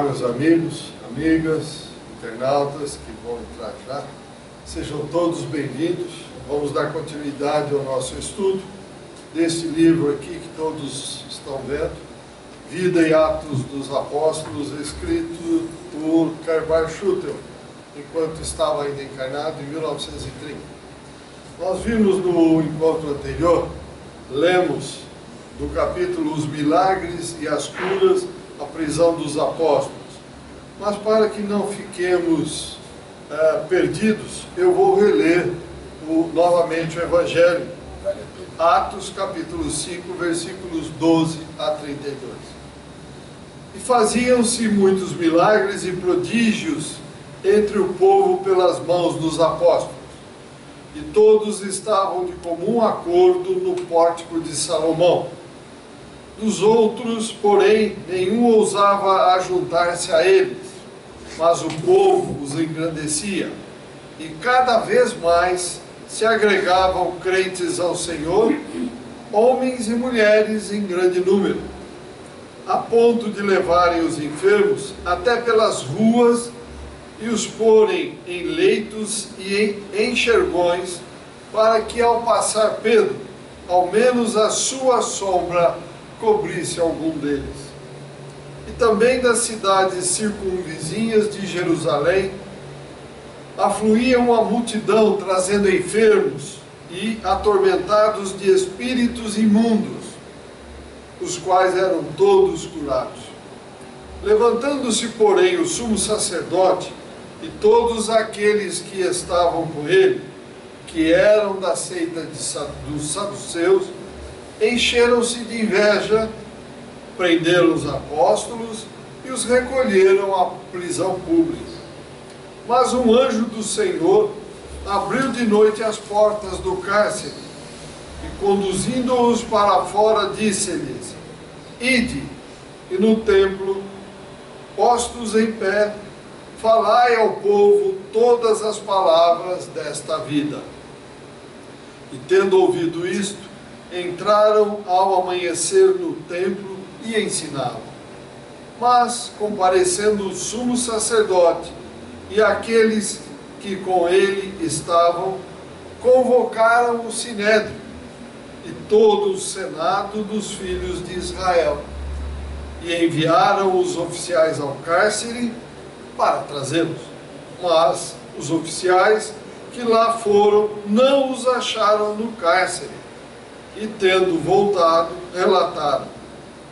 Meus amigos, amigas, internautas que vão entrar já, sejam todos bem-vindos. Vamos dar continuidade ao nosso estudo deste livro aqui que todos estão vendo, Vida e Atos dos Apóstolos, escrito por Carvar Schutel, enquanto estava ainda encarnado em 1930. Nós vimos no encontro anterior, lemos do capítulo Os Milagres e as Curas, a prisão dos apóstolos. Mas para que não fiquemos perdidos, eu vou reler novamente o Evangelho. Atos capítulo 5, versículos 12 a 32. E faziam-se muitos milagres e prodígios entre o povo pelas mãos dos apóstolos. E todos estavam de comum acordo no pórtico de Salomão. Dos outros, porém, nenhum ousava ajuntar-se a eles, mas o povo os engrandecia, e cada vez mais se agregavam crentes ao Senhor, homens e mulheres em grande número, a ponto de levarem os enfermos até pelas ruas e os porem em leitos e em enxergões, para que ao passar Pedro, ao menos a sua sombra cobrisse algum deles. E também das cidades circunvizinhas de Jerusalém afluía uma multidão trazendo enfermos e atormentados de espíritos imundos, os quais eram todos curados. Levantando-se, porém, o sumo sacerdote e todos aqueles que estavam com ele, que eram da seita dos saduceus, encheram-se de inveja, prenderam os apóstolos e os recolheram à prisão pública. Mas um anjo do Senhor abriu de noite as portas do cárcere e, conduzindo-os para fora, disse-lhes: Ide, e no templo, postos em pé, falai ao povo todas as palavras desta vida. E tendo ouvido isto, entraram ao amanhecer no templo e ensinavam. Mas, comparecendo o sumo sacerdote e aqueles que com ele estavam, convocaram o sinédrio e todo o senado dos filhos de Israel, e enviaram os oficiais ao cárcere para trazê-los. Mas os oficiais que lá foram não os acharam no cárcere, e tendo voltado, relataram: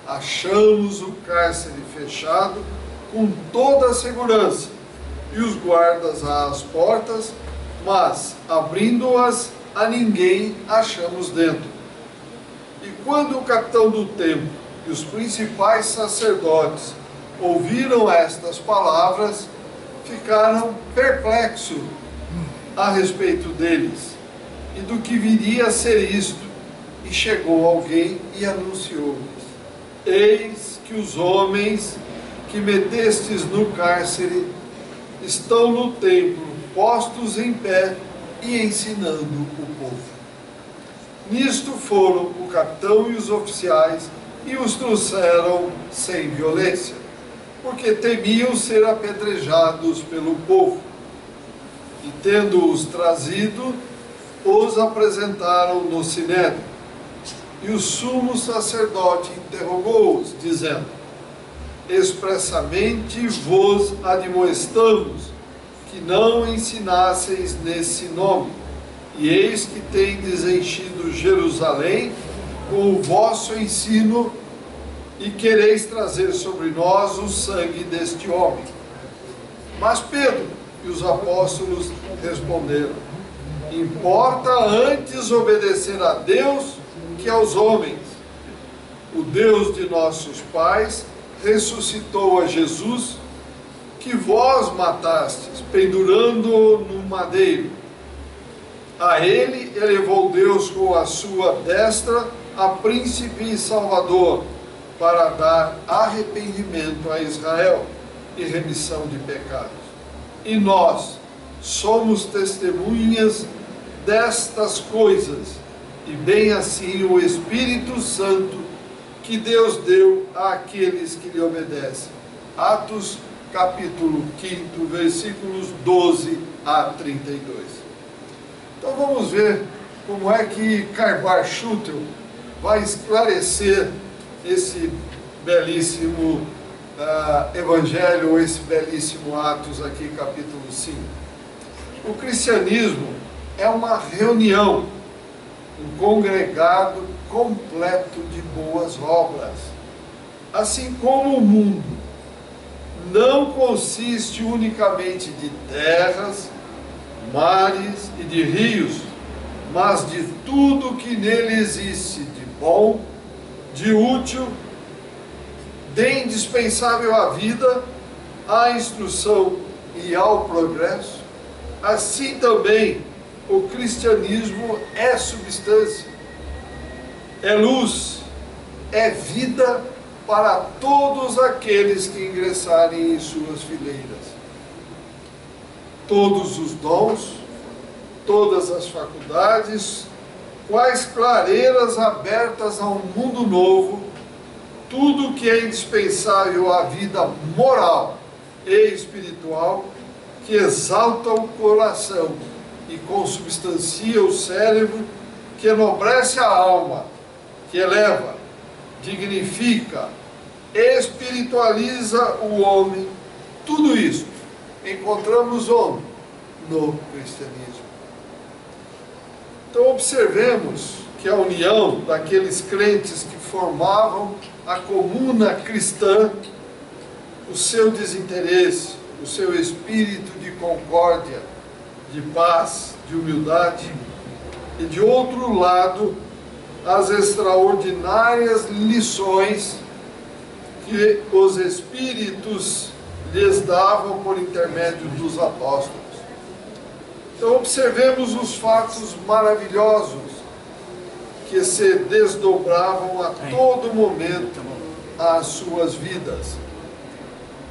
achamos o cárcere fechado com toda a segurança, e os guardas às portas, mas, abrindo-as, a ninguém achamos dentro. E quando o capitão do templo e os principais sacerdotes ouviram estas palavras, ficaram perplexos a respeito deles, e do que viria a ser isto. E chegou alguém e anunciou-lhes: eis que os homens que metestes no cárcere estão no templo, postos em pé e ensinando o povo. Nisto foram o capitão e os oficiais e os trouxeram sem violência, porque temiam ser apedrejados pelo povo. E tendo-os trazido, os apresentaram no sinédrio. E o sumo sacerdote interrogou-os, dizendo: expressamente vos admoestamos que não ensinasseis nesse nome, e eis que tendes enchido Jerusalém com o vosso ensino, e quereis trazer sobre nós o sangue deste homem. Mas Pedro e os apóstolos responderam: importa antes obedecer a Deus que aos homens. O Deus de nossos pais ressuscitou a Jesus, que vós matastes, pendurando-o no madeiro. A ele elevou Deus com a sua destra a príncipe e salvador, para dar arrependimento a Israel e remissão de pecados. E nós somos testemunhas destas coisas, e bem assim o Espírito Santo que Deus deu àqueles que lhe obedecem. Atos, capítulo 5, versículos 12 a 32. Então vamos ver como é que Karl Schutel vai esclarecer esse belíssimo Evangelho, ou esse belíssimo Atos aqui, capítulo 5. O cristianismo é uma reunião, um congregado completo de boas obras. Assim como o mundo não consiste unicamente de terras, mares e de rios, mas de tudo que nele existe de bom, de útil, de indispensável à vida, à instrução e ao progresso, assim também o cristianismo é substância, é luz, é vida para todos aqueles que ingressarem em suas fileiras. Todos os dons, todas as faculdades, quais clareiras abertas a um mundo novo, tudo que é indispensável à vida moral e espiritual, que exalta o coração e consubstancia o cérebro, que enobrece a alma, que eleva, dignifica, espiritualiza o homem. Tudo isso encontramos onde? No cristianismo. Então observemos que a união daqueles crentes que formavam a comuna cristã, o seu desinteresse, o seu espírito de concórdia, de paz, de humildade, e de outro lado, as extraordinárias lições que os Espíritos lhes davam por intermédio dos apóstolos. Então observemos os fatos maravilhosos que se desdobravam a todo momento às suas vidas.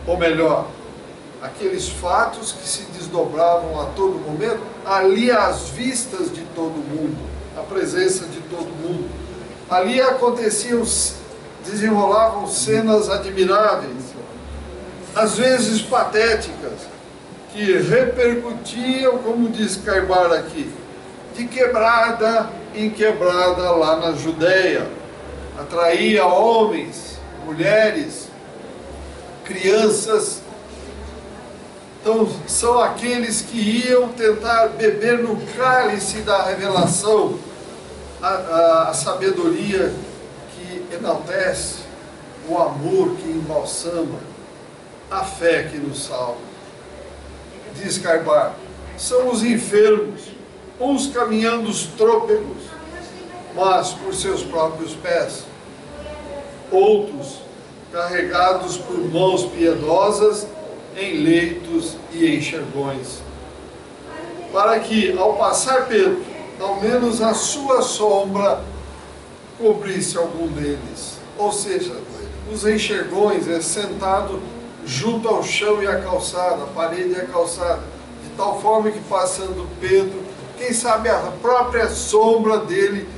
Ou melhor, aqueles fatos que se desdobravam a todo momento, ali às vistas de todo mundo, a presença de todo mundo. Ali aconteciam, desenrolavam cenas admiráveis, às vezes patéticas, que repercutiam, como diz Karl aqui, de quebrada em quebrada lá na Judéia. Atraía homens, mulheres, crianças. Então, são aqueles que iam tentar beber no cálice da revelação, a sabedoria que enaltece, o amor que embalsama, a fé que nos salva. Diz Karl, são os enfermos, uns caminhando os trôpegos, mas por seus próprios pés, outros carregados por mãos piedosas em leitos e enxergões, para que, ao passar Pedro, ao menos a sua sombra cobrisse algum deles. Ou seja, os enxergões é sentado junto ao chão e à calçada, a parede e a calçada, de tal forma que passando Pedro, quem sabe a própria sombra dele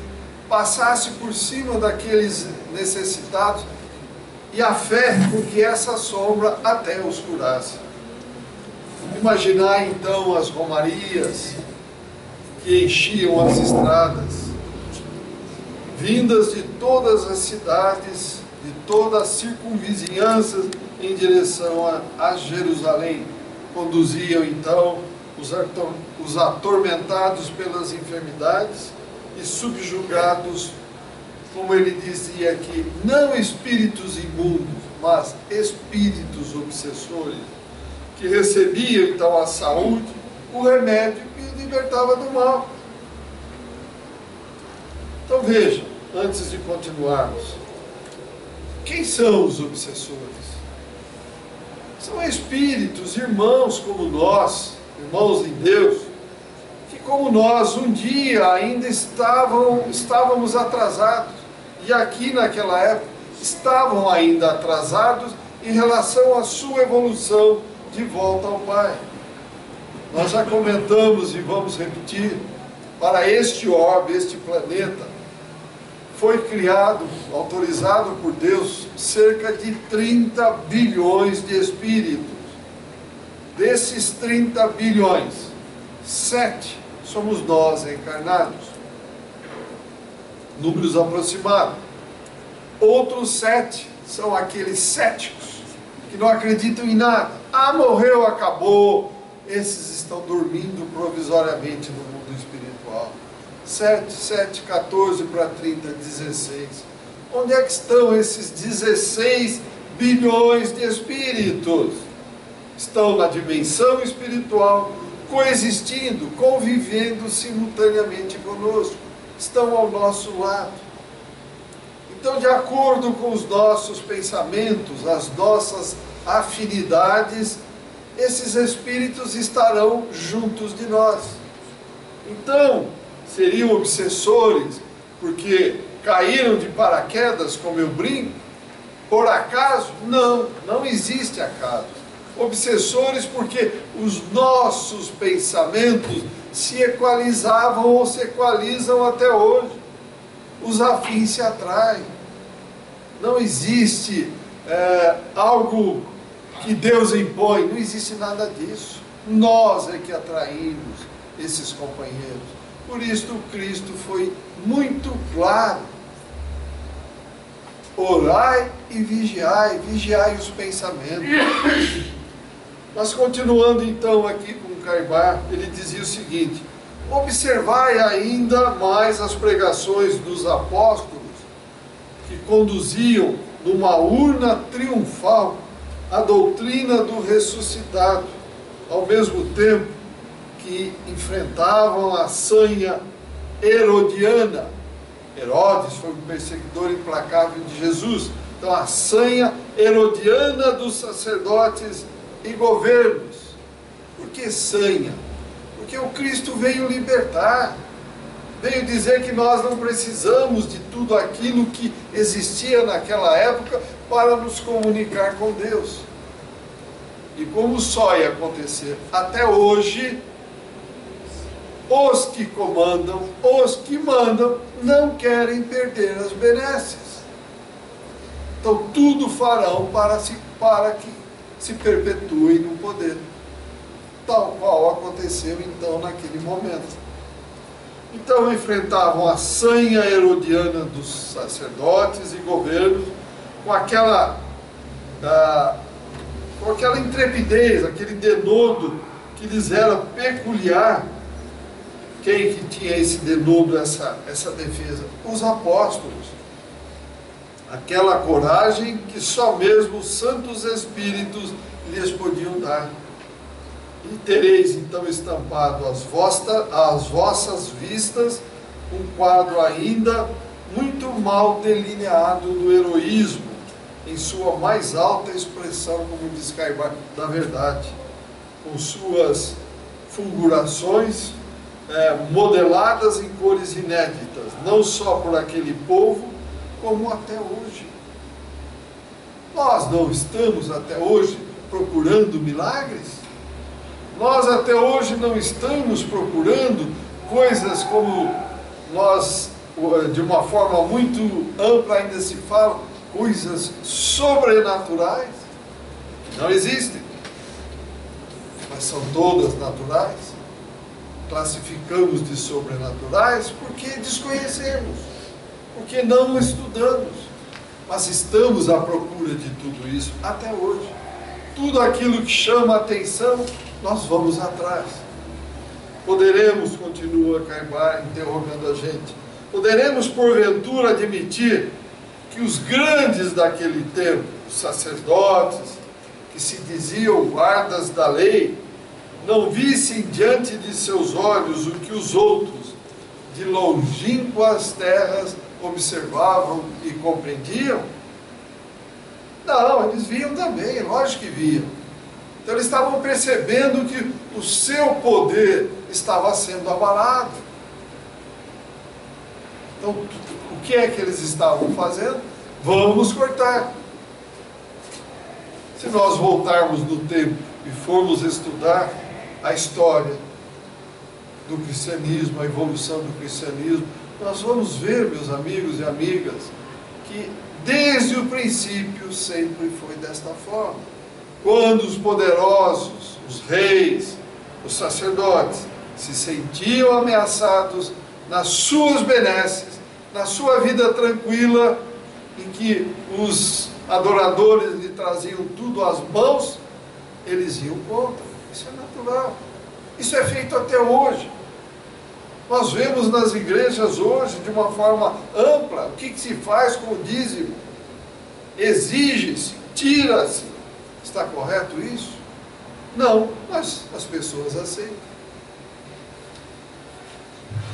passasse por cima daqueles necessitados, e a fé com que essa sombra até os curasse. Imaginar então as romarias que enchiam as estradas, vindas de todas as cidades, de toda a circunvizinhança em direção a Jerusalém. Conduziam então os atormentados pelas enfermidades e subjugados, como ele dizia aqui, não espíritos imundos, mas espíritos obsessores, que recebiam então a saúde, o remédio que libertava do mal. Então vejam, antes de continuarmos, quem são os obsessores? São espíritos, irmãos como nós, irmãos em Deus, que como nós um dia ainda estávamos atrasados, e aqui naquela época estavam ainda atrasados em relação à sua evolução de volta ao Pai. Nós já comentamos e vamos repetir, para este orbe, este planeta, foi criado, autorizado por Deus, cerca de 30 bilhões de espíritos. Desses 30 bilhões, 7 somos nós encarnados. Números aproximados. Outros 7 são aqueles céticos, que não acreditam em nada. Ah, morreu, acabou. Esses estão dormindo provisoriamente no mundo espiritual. 7, 14 para 30, 16. Onde é que estão esses 16 bilhões de espíritos? Estão na dimensão espiritual, coexistindo, convivendo simultaneamente conosco. Estão ao nosso lado. Então, de acordo com os nossos pensamentos, as nossas afinidades, esses espíritos estarão juntos de nós. Então, seriam obsessores porque caíram de paraquedas, como eu brinco? Por acaso? Não, não existe acaso. Obsessores porque os nossos pensamentos se equalizavam ou se equalizam até hoje. Os afins se atraem. Não existe algo que Deus impõe, não existe nada disso. Nós é que atraímos esses companheiros. Por isso Cristo foi muito claro. Orai e vigiai, vigiai os pensamentos. Mas continuando então aqui com Caibar, ele dizia o seguinte: observai ainda mais as pregações dos apóstolos, que conduziam numa urna triunfal a doutrina do ressuscitado, ao mesmo tempo que enfrentavam a sanha herodiana. Herodes foi um perseguidor implacável de Jesus. Então a sanha herodiana dos sacerdotes e governos. Por que sanha? Porque o Cristo veio libertar, veio dizer que nós não precisamos de tudo aquilo que existia naquela época para nos comunicar com Deus. E como só ia acontecer até hoje, os que comandam, os que mandam, não querem perder as benesses. Então tudo farão para que se perpetuem no poder, tal qual aconteceu então naquele momento. Então enfrentavam a sanha herodiana dos sacerdotes e governos com aquela intrepidez, aquele denodo que lhes era peculiar. Quem que tinha esse denodo, essa defesa? Os apóstolos. Aquela coragem que só mesmo os santos espíritos lhes podiam dar. E tereis então estampado às vossas vistas um quadro ainda muito mal delineado do heroísmo, em sua mais alta expressão, como diz Caibar, da verdade, com suas fulgurações modeladas em cores inéditas, não só por aquele povo, como até hoje. Nós não estamos até hoje procurando milagres? Nós até hoje não estamos procurando coisas como nós, de uma forma muito ampla ainda se fala, coisas sobrenaturais? Não existem, mas são todas naturais. Classificamos de sobrenaturais porque desconhecemos, porque não estudamos, mas estamos à procura de tudo isso até hoje. Tudo aquilo que chama a atenção, nós vamos atrás. Poderemos, continua Caibar interrogando a gente, poderemos porventura admitir que os grandes daquele tempo, os sacerdotes, que se diziam guardas da lei, não vissem diante de seus olhos o que os outros, de longínquas terras, observavam e compreendiam? Não, eles viam também, lógico que viam. Então eles estavam percebendo que o seu poder estava sendo abalado. Então, o que é que eles estavam fazendo? Vamos cortar. Se nós voltarmos no tempo e formos estudar a história do cristianismo, a evolução do cristianismo, nós vamos ver, meus amigos e amigas, que desde o princípio sempre foi desta forma. Quando os poderosos, os reis, os sacerdotes, se sentiam ameaçados nas suas benesses, na sua vida tranquila, em que os adoradores lhe traziam tudo às mãos, eles iam contra. Isso é natural. Isso é feito até hoje. Nós vemos nas igrejas hoje, de uma forma ampla, o que se faz com o dízimo. Exige-se, tira-se. Está correto isso? Não, mas as pessoas aceitam.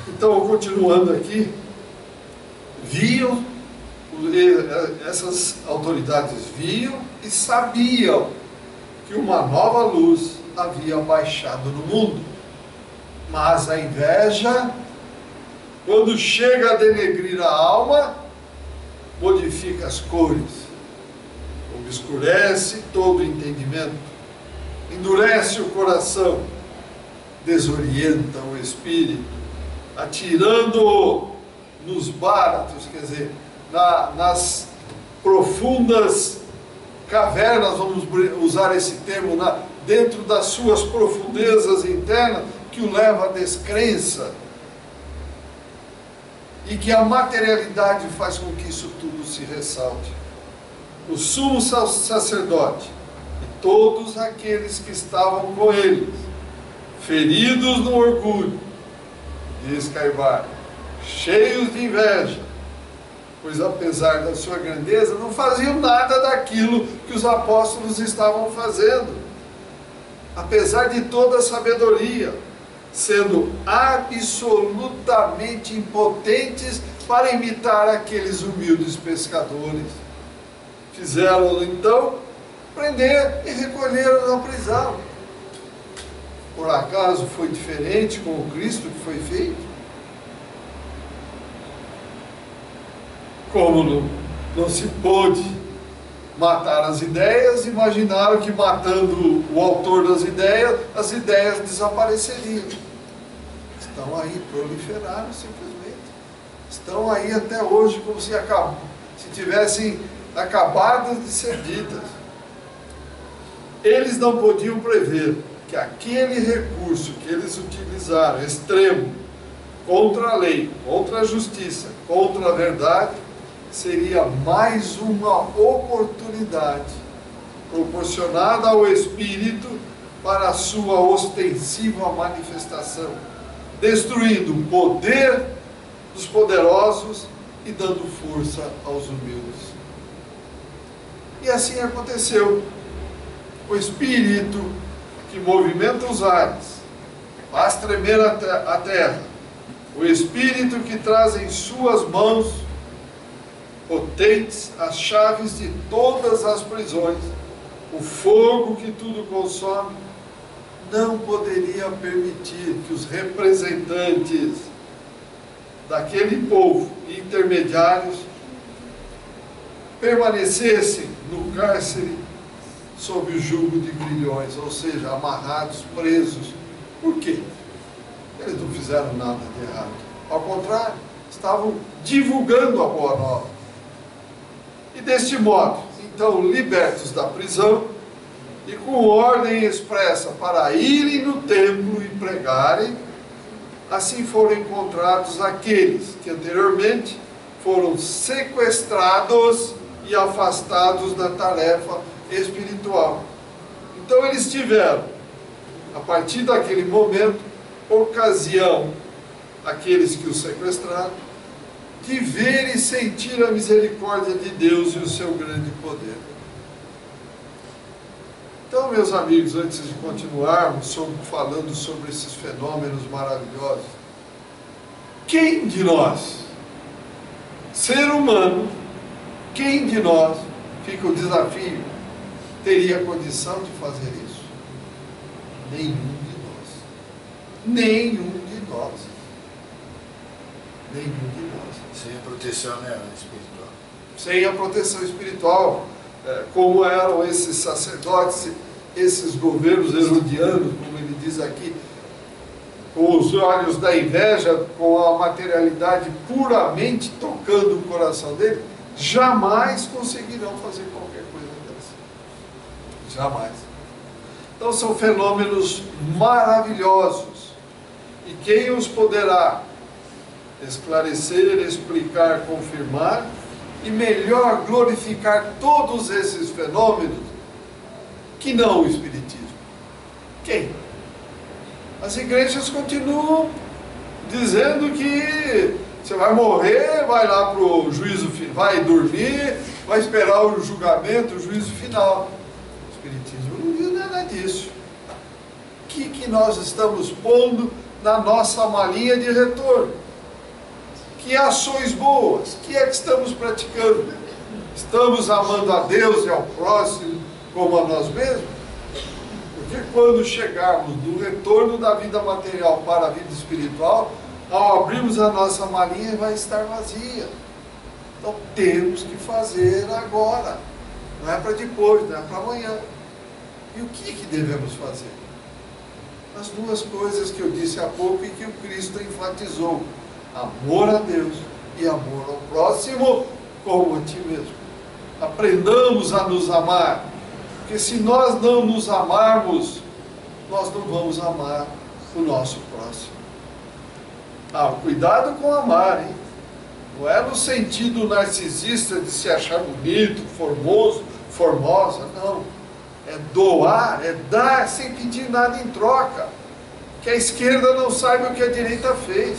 Então, continuando aqui, viam, essas autoridades viam e sabiam que uma nova luz havia baixado no mundo. Mas a inveja, quando chega a denegrir a alma, modifica as cores, obscurece todo o entendimento, endurece o coração, desorienta o espírito, atirando-o nos baratos, quer dizer, nas profundas cavernas, vamos usar esse termo, dentro das suas profundezas internas, que o leva à descrença, e que a materialidade faz com que isso tudo se ressalte. O sumo sacerdote e todos aqueles que estavam com eles, feridos no orgulho, diz Caibar, cheios de inveja, pois apesar da sua grandeza, não faziam nada daquilo que os apóstolos estavam fazendo, apesar de toda a sabedoria, sendo absolutamente impotentes para imitar aqueles humildes pescadores. Fizeram então prender e recolheram na prisão. Por acaso foi diferente com o Cristo que foi feito? Como não se pôde matar as ideias, imaginaram que matando o autor das ideias, as ideias desapareceriam. Estão aí, proliferaram simplesmente. Estão aí até hoje como se tivessem acabado de ser ditas. Eles não podiam prever que aquele recurso que eles utilizaram, extremo, contra a lei, contra a justiça, contra a verdade, seria mais uma oportunidade proporcionada ao Espírito para a sua ostensiva manifestação, destruindo o poder dos poderosos e dando força aos humildes. E assim aconteceu. O Espírito que movimenta os ares, faz tremer a terra, o Espírito que traz em suas mãos potentes as chaves de todas as prisões, o fogo que tudo consome, não poderia permitir que os representantes daquele povo e intermediários permanecessem no cárcere sob o jugo de grilhões, ou seja, amarrados, presos. Por quê? Eles não fizeram nada de errado. Ao contrário, estavam divulgando a boa nova. E deste modo, então, libertos da prisão e com ordem expressa para irem no templo e pregarem, assim foram encontrados aqueles que anteriormente foram sequestrados e afastados da tarefa espiritual. Então eles tiveram, a partir daquele momento, ocasião, aqueles que os sequestraram, de ver e sentir a misericórdia de Deus e o seu grande poder. Então, meus amigos, antes de continuarmos falando sobre esses fenômenos maravilhosos, quem de nós, ser humano, quem de nós, fica o desafio, teria condição de fazer isso? Nenhum de nós. Nenhum de nós. Nenhum de nós. Sem a proteção, né, espiritual. Sem a proteção espiritual, como eram esses sacerdotes, esses governos herodianos, como ele diz aqui, com os olhos da inveja, com a materialidade puramente tocando o coração dele, jamais conseguirão fazer qualquer coisa dessa. Jamais. Então são fenômenos maravilhosos. E quem os poderá esclarecer, explicar, confirmar e melhor glorificar todos esses fenômenos que não o Espiritismo? Quem? As igrejas continuam dizendo que você vai morrer, vai lá para o juízo, vai dormir, vai esperar o julgamento, o juízo final. O Espiritismo não diz nada disso. O que nós estamos pondo na nossa malinha de retorno? Que ações boas? Que é que estamos praticando? Estamos amando a Deus e ao próximo como a nós mesmos? Porque quando chegarmos do retorno da vida material para a vida espiritual, ao abrirmos a nossa malinha, vai estar vazia. Então temos que fazer agora. Não é para depois, não é para amanhã. E o que devemos fazer? As duas coisas que eu disse há pouco e que o Cristo enfatizou: amor a Deus e amor ao próximo como a ti mesmo. Aprendamos a nos amar, porque se nós não nos amarmos, nós não vamos amar o nosso próximo. Cuidado com amar, hein? Não é no sentido narcisista de se achar bonito, formoso, formosa, não. É doar, é dar sem pedir nada em troca. Que a esquerda não saiba o que a direita fez.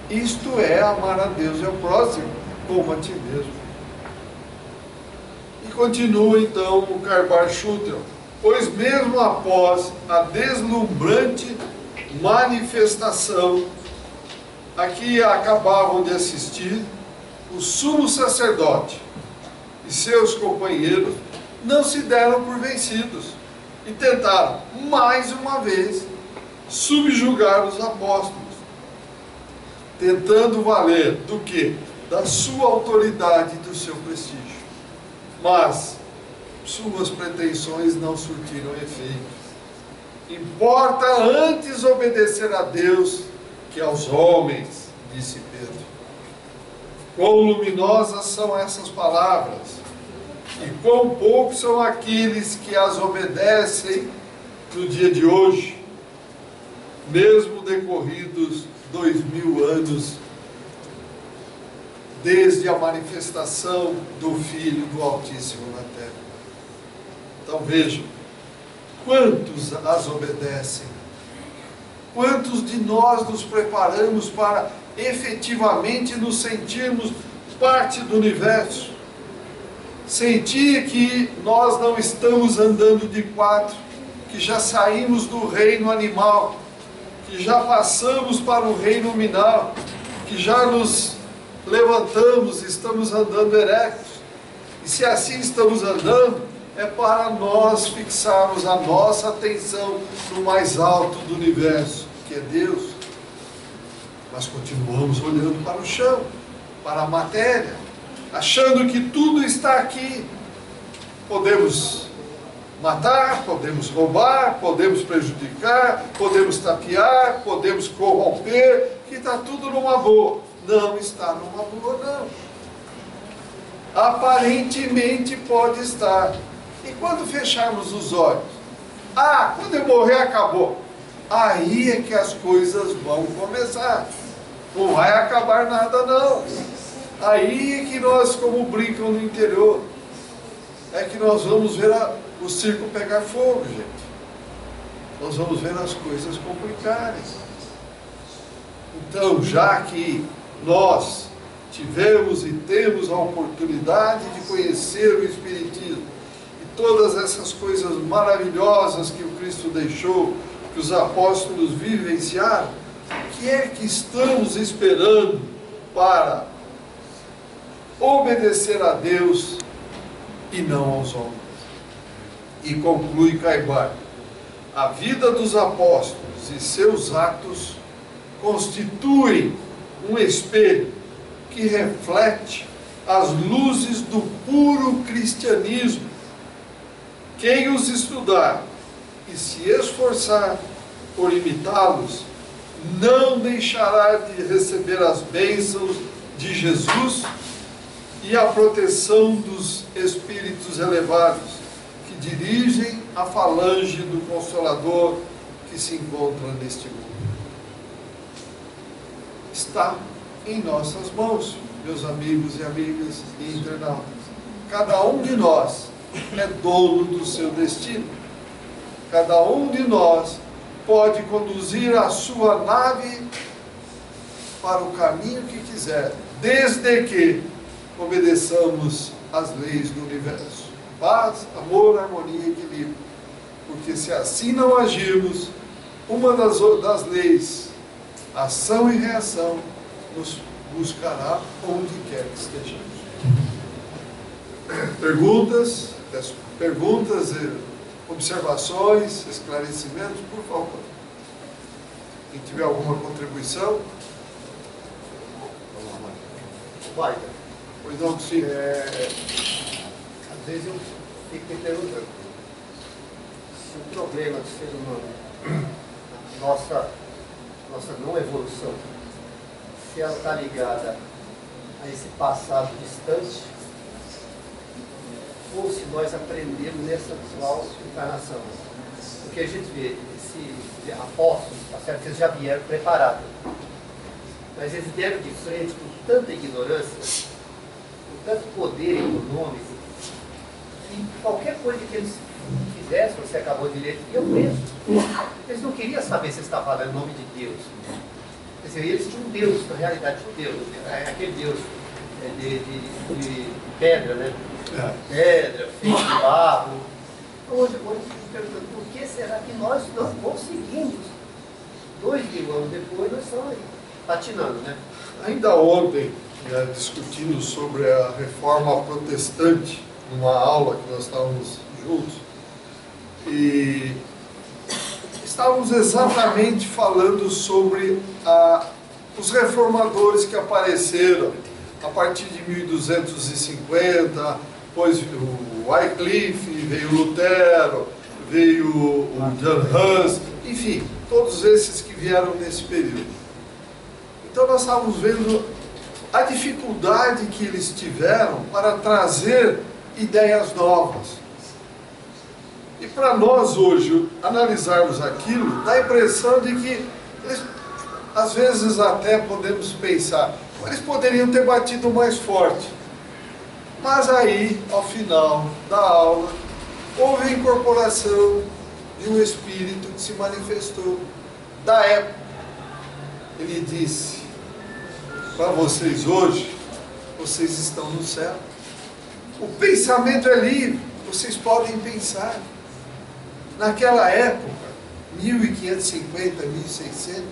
Isto é amar a Deus e ao próximo como a ti mesmo. E continua então o Karl Schutel: pois mesmo após a deslumbrante manifestação a que acabavam de assistir, o sumo sacerdote e seus companheiros não se deram por vencidos e tentaram mais uma vez subjugar os apóstolos, tentando valer do quê? Da sua autoridade e do seu prestígio. Mas suas pretensões não surtiram efeito. Importa antes obedecer a Deus que aos homens, disse Pedro. Quão luminosas são essas palavras, e quão poucos são aqueles que as obedecem no dia de hoje, mesmo decorridos 2000 anos desde a manifestação do Filho do Altíssimo na Terra. Então vejam, quantos as obedecem? Quantos de nós nos preparamos para efetivamente nos sentirmos parte do universo? Sentir que nós não estamos andando de quatro, que já saímos do reino animal, que já passamos para o reino nominal, que já nos levantamos, estamos andando erectos. E se assim estamos andando, é para nós fixarmos a nossa atenção no mais alto do universo, que é Deus. Mas continuamos olhando para o chão, para a matéria, achando que tudo está aqui. Podemos matar, podemos roubar, podemos prejudicar, podemos tapear, podemos corromper, que está tudo numa boa. Não está numa boa, não. Aparentemente pode estar. E quando fecharmos os olhos? Quando eu morrer acabou. Aí é que as coisas vão começar. Não vai acabar nada, não. Aí é que nós, como brincam no interior, é que nós vamos ver o circo pegar fogo, gente. Nós vamos ver as coisas complicarem. Então, já que nós tivemos e temos a oportunidade de conhecer o Espiritismo e todas essas coisas maravilhosas que o Cristo deixou, que os apóstolos vivenciaram, o que é que estamos esperando para obedecer a Deus e não aos homens? E conclui Caibar: a vida dos apóstolos e seus atos constituem um espelho que reflete as luzes do puro cristianismo. Quem os estudar e se esforçar por imitá-los, não deixará de receber as bênçãos de Jesus e a proteção dos espíritos elevados que dirigem a falange do Consolador que se encontra neste mundo. Está em nossas mãos, meus amigos e amigas e internautas. Cada um de nós é dono do seu destino. Cada um de nós pode conduzir a sua nave para o caminho que quiser, desde que obedeçamos às leis do universo. Paz, amor, harmonia e equilíbrio. Porque se assim não agirmos, uma das leis, ação e reação, nos buscará onde quer que estejamos. Perguntas, observações, esclarecimentos, por favor. Quem tiver alguma contribuição? Vai. Pois não, sim. Às vezes eu fico me perguntando se o problema do ser humano, nossa não evolução, se ela está ligada a esse passado distante, ou se nós aprendemos nessa atual encarnação. Porque a gente vê esses apóstolos, tá certo? Que eles já vieram preparados, mas eles deram de frente com tanta ignorância, com tanto poder econômico, que qualquer coisa que eles fizessem, você acabou de ler, iam preso. Eles não queriam saber se estava falando em nome de Deus. Quer dizer, eles tinham um Deus, na realidade tinha um Deus, aquele Deus de pedra, né? Pedra, feito de barro. Hoje eu fico perguntando, por que será que nós não conseguimos? 2000 anos depois, nós estamos aí, patinando, né? Ainda ontem, discutindo sobre a reforma protestante, numa aula que nós estávamos juntos, e estávamos exatamente falando sobre os reformadores que apareceram a partir de 1250, depois o Wycliffe, veio Lutero, veio o John Hus, enfim, todos esses que vieram nesse período. Então nós estávamos vendo a dificuldade que eles tiveram para trazer ideias novas. E para nós hoje analisarmos aquilo, dá a impressão de que eles, às vezes até podemos pensar, eles poderiam ter batido mais forte. Mas aí, ao final da aula, houve a incorporação de um espírito que se manifestou da época. Ele disse, para vocês hoje, vocês estão no céu. O pensamento é livre, vocês podem pensar. Naquela época, 1550, 1600,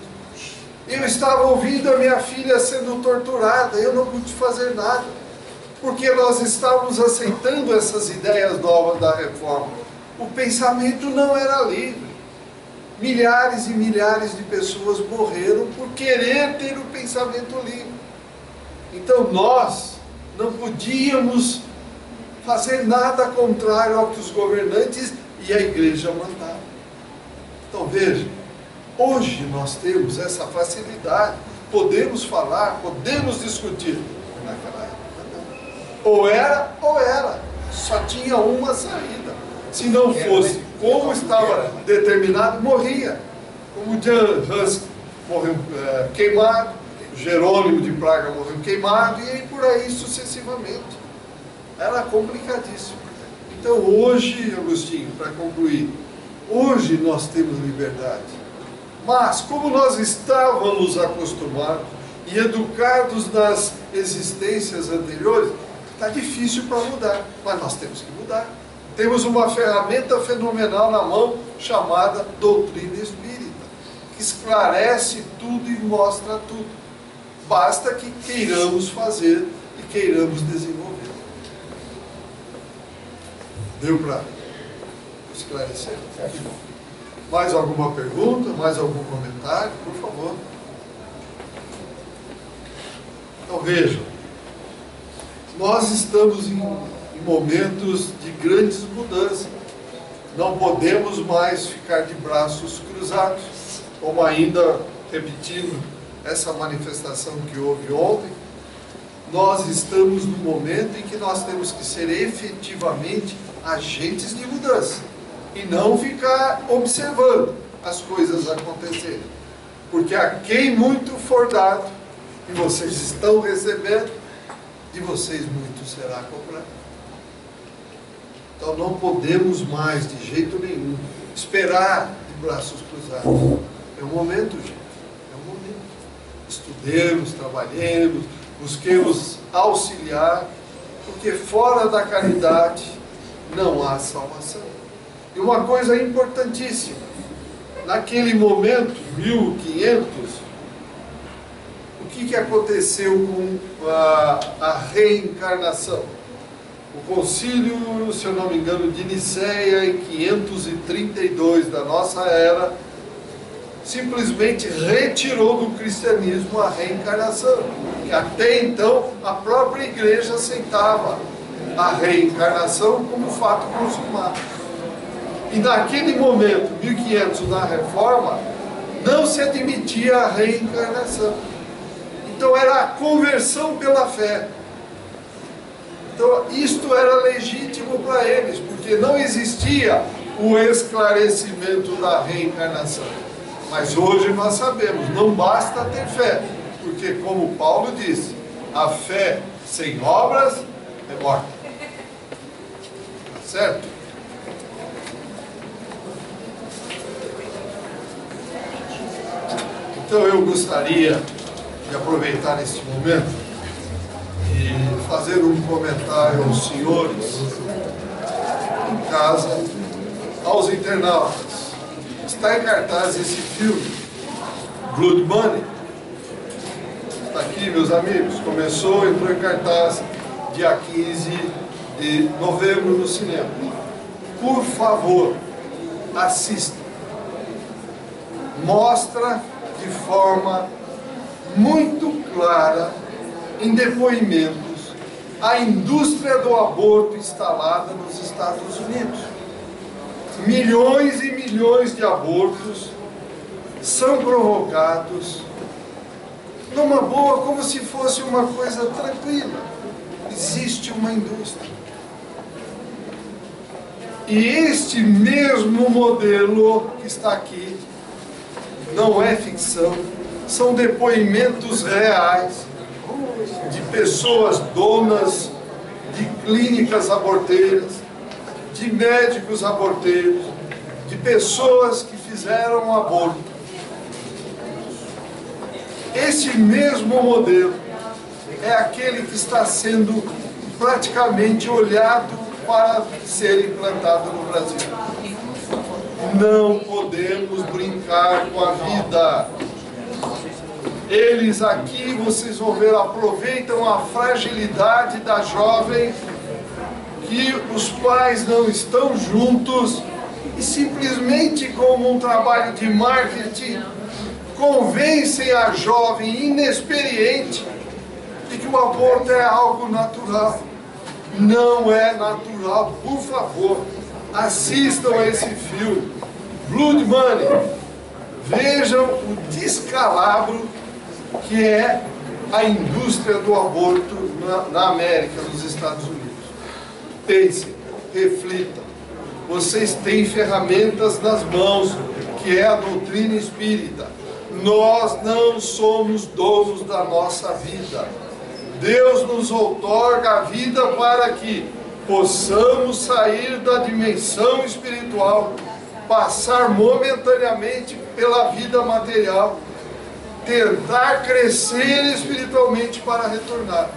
eu estava ouvindo a minha filha sendo torturada, eu não pude fazer nada, porque nós estávamos aceitando essas ideias novas da reforma. O pensamento não era livre. Milhares e milhares de pessoas morreram por querer ter o pensamento livre. Então nós não podíamos fazer nada contrário ao que os governantes e a igreja mandavam. Então veja, hoje nós temos essa facilidade, podemos falar, podemos discutir. Naquela época não. Ou era, só tinha uma saída. Se não fosse como estava determinado, morria. Como John Hus morreu queimado, Jerônimo de Praga morreu queimado, e aí por aí sucessivamente. Era complicadíssimo. Então hoje, Agostinho, para concluir, hoje nós temos liberdade. Mas como nós estávamos acostumados e educados nas existências anteriores, está difícil para mudar, mas nós temos que mudar. Temos uma ferramenta fenomenal na mão chamada doutrina espírita, que esclarece tudo e mostra tudo. Basta que queiramos fazer e queiramos desenvolver. Deu para esclarecer? Mais alguma pergunta? Mais algum comentário? Por favor. Então vejam, nós estamos em momentos de grandes mudanças. Não podemos mais ficar de braços cruzados, como ainda repetindo essa manifestação que houve ontem, nós estamos no momento em que nós temos que ser efetivamente agentes de mudança e não ficar observando as coisas acontecerem, porque a quem muito for dado, e vocês estão recebendo, de vocês muito será cobrado. Então não podemos mais, de jeito nenhum, esperar de braços cruzados. É o momento, gente, é o momento. Estudemos, trabalhemos, busquemos auxiliar, porque fora da caridade não há salvação. E uma coisa importantíssima, naquele momento, 1500, o que aconteceu com a reencarnação? O concílio, se eu não me engano, de Nicéia, em 532 da nossa era, simplesmente retirou do cristianismo a reencarnação. E até então, a própria igreja aceitava a reencarnação como fato consumado. E naquele momento, 1500, na Reforma, não se admitia a reencarnação. Então era a conversão pela fé. Então isto era legítimo para eles, porque não existia o esclarecimento da reencarnação. Mas hoje nós sabemos, não basta ter fé, porque como Paulo disse, a fé sem obras é morta. Tá certo? Então eu gostaria de aproveitar este momento e fazer um comentário aos senhores em casa, aos internautas. Está em cartaz esse filme, Blood Money. Está aqui, meus amigos. Entrou em cartaz dia 15 de novembro no cinema. Por favor, assista. Mostra de forma muito clara, em depoimentos, a indústria do aborto instalada nos Estados Unidos. Milhões e milhões de abortos são provocados numa boa, como se fosse uma coisa tranquila. Existe uma indústria. E este mesmo modelo que está aqui não é ficção, são depoimentos reais de pessoas donas de clínicas aborteiras, de médicos aborteiros, de pessoas que fizeram um aborto. Esse mesmo modelo é aquele que está sendo praticamente olhado para ser implantado no Brasil. Não podemos brincar com a vida. Eles aqui, vocês vão ver, aproveitam a fragilidade da jovem, que os pais não estão juntos, e simplesmente como um trabalho de marketing, convencem a jovem inexperiente de que o aborto é algo natural. Não é natural. Por favor, assistam a esse filme, Blood Money. Vejam o descalabro que é a indústria do aborto na América, nos Estados Unidos. Pensem, reflitam. Vocês têm ferramentas nas mãos, que é a doutrina espírita. Nós não somos donos da nossa vida. Deus nos outorga a vida para que possamos sair da dimensão espiritual, passar momentaneamente pela vida material, tentar crescer espiritualmente para retornar.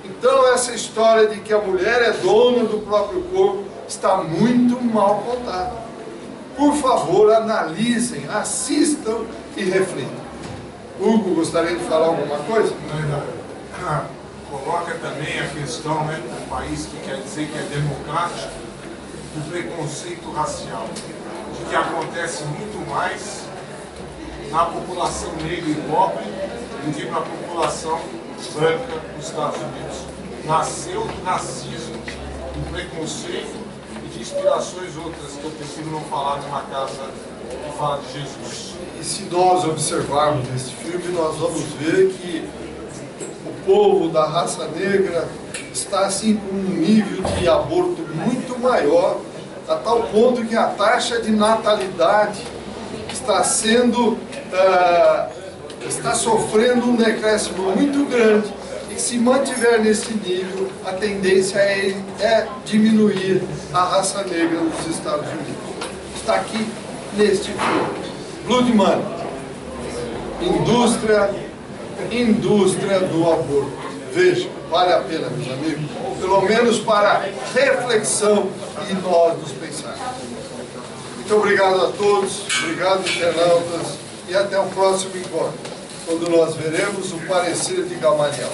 Então essa história de que a mulher é dona do próprio corpo está muito mal contada. Por favor, analisem, assistam e reflitam. Hugo, gostaria de falar alguma coisa? Coloca também a questão, né, do país que quer dizer que é democrático, do preconceito racial, de que acontece muito mais na população negra e pobre do que na população branca dos Estados Unidos. Nasceu do racismo, do preconceito e de inspirações outras que eu prefiro não falar numa casa que fala de Jesus. E se nós observarmos esse filme, nós vamos ver que o povo da raça negra está assim com um nível de aborto muito maior, a tal ponto que a taxa de natalidade está sofrendo um decréscimo muito grande, e se mantiver nesse nível, a tendência é diminuir a raça negra nos Estados Unidos. Está aqui neste filme. Blood Money, indústria do aborto. Veja, vale a pena, meus amigos, pelo menos para reflexão e nós nos pensarmos. Muito obrigado a todos, obrigado internautas, e até o próximo encontro, quando nós veremos o parecer de Gamaliel.